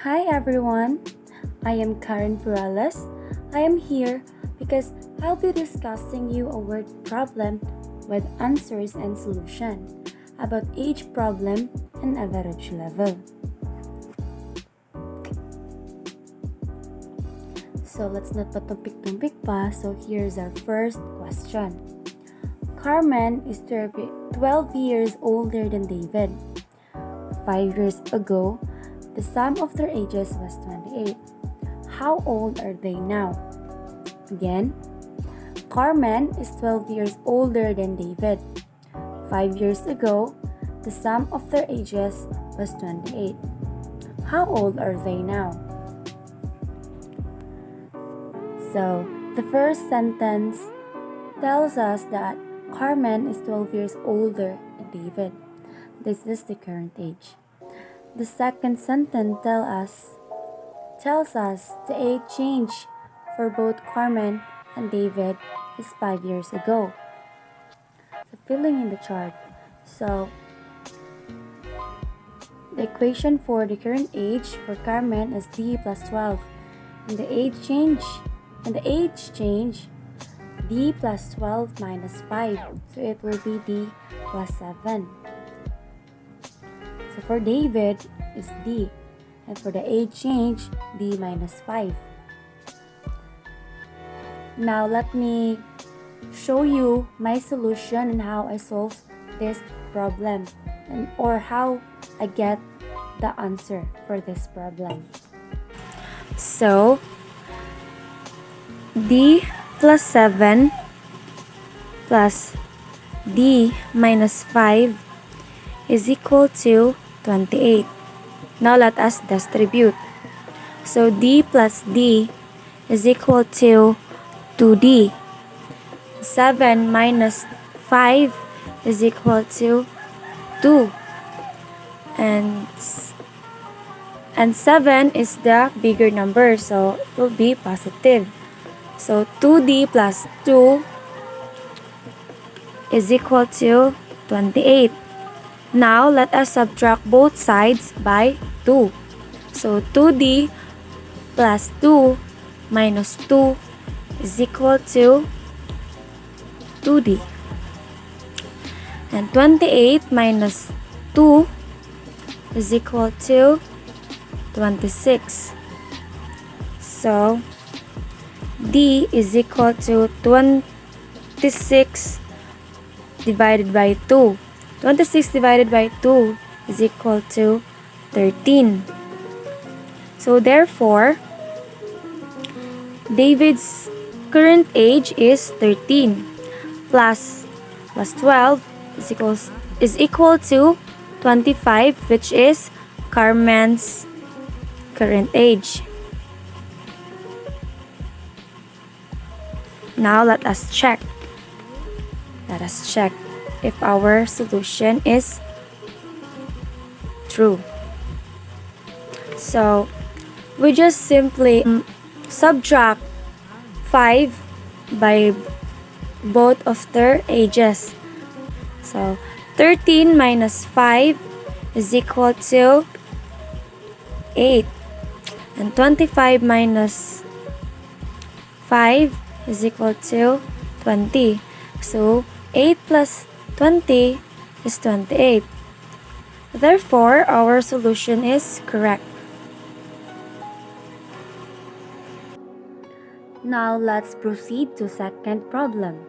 Hi everyone, I am Karen Perales. I am here because I'll be discussing you a word problem with answers and solution about each problem and average level. So let's not patumpik-tumpik pa. So here's our first question. Carmen is 12 years older than David. 5 years ago, the sum of their ages was 28. How old are they now? Again, Carmen is 12 years older than David. 5 years ago, the sum of their ages was 28. How old are they now? So, the first sentence tells us that Carmen is 12 years older than David. This is the current age. The second sentence tells us the age change for both Carmen and David is 5 years ago. So filling in the chart. So the equation for the current age for Carmen is D plus 12. And the age change D plus 12 minus 5. So it will be D plus 7. So for David is D. And for the age change, D minus 5. Now let me show you my solution and how I solve this problem or how I get the answer for this problem. So D plus 7 plus D minus 5 is equal to 28. Now let us distribute. So D plus D is equal to 2D. 7 minus 5 is equal to 2. And 7 is the bigger number, so it will be positive. So 2D plus 2 is equal to 28. Now let us subtract both sides by 2. So 2D plus 2 minus 2 is equal to 2D. And 28 minus 2 is equal to 26. So D is equal to 26 divided by 2. 26 divided by 2 is equal to 13. So therefore, David's current age is 13 plus 12 is equal to 25, which is Carmen's current age. Now let us check. If our solution is true. So we just simply subtract 5 by both of their ages. So 13 minus 5 is equal to 8. And 25 minus 5 is equal to 20. So 8 plus 20 is 28. Therefore, our solution is correct. Now let's proceed to second problem.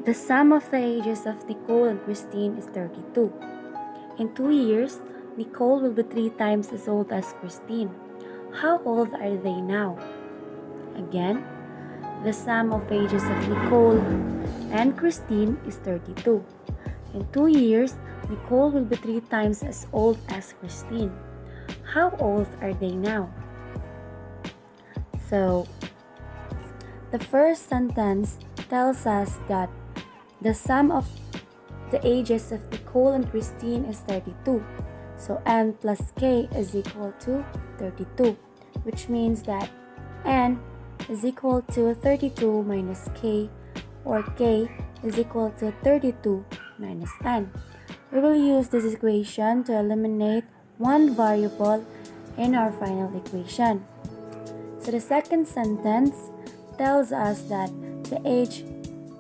The sum of the ages of Nicole and Christine is 32. In 2 years, Nicole will be 3 times as old as Christine. How old are they now? Again, the sum of ages of Nicole and Christine is 32. In 2 years, Nicole will be 3 times as old as Christine. How old are they now? So, the first sentence tells us that the sum of the ages of Nicole and Christine is 32. So, N plus K is equal to 32, which means that N is equal to 32 minus K, or K is equal to 32 minus N. We will use this equation to eliminate one variable in our final equation. So the second sentence tells us that the age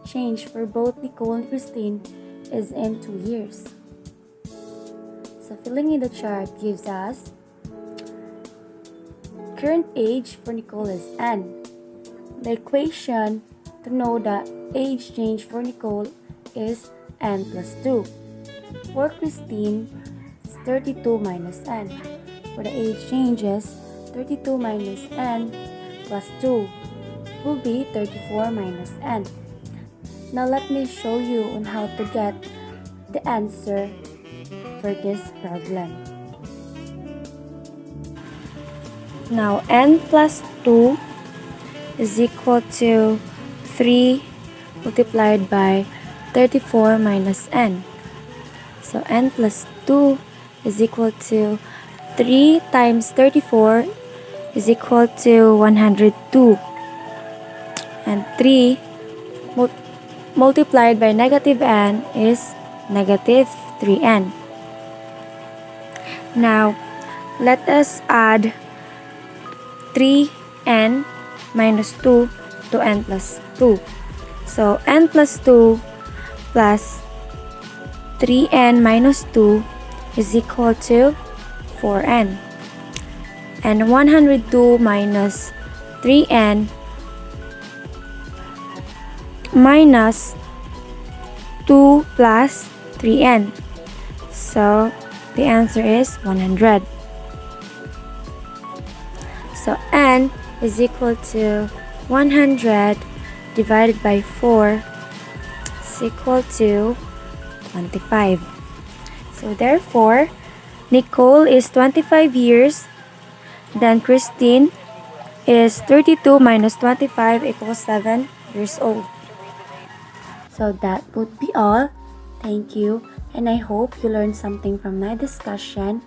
change for both Nicole and Christine is in 2 years. So filling in the chart gives us current age for Nicole is N. The equation to know the age change for Nicole is N plus 2. For Christine, it's 32 minus N. For the age changes, 32 minus N plus 2 will be 34 minus N. Now let me show you on how to get the answer for this problem. Now N plus 2 is equal to 3 multiplied by 34 minus N. So N plus 2 is equal to 3 times 34 is equal to 102. And 3 multiplied by negative N is negative 3N. Now, let us add 3N minus 2 to N plus 2. So, N plus 2 plus 3N minus 2 is equal to 4N. And 102 minus 3N minus 2 plus 3N. So, the answer is 100. So, N is equal to 100 divided by 4 is equal to 25. So, therefore, Nicole is 25 years. Then, Christine is 32 minus 25 equals 7 years old. So, that would be all. Thank you. And I hope you learned something from my discussion.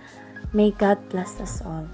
May God bless us all.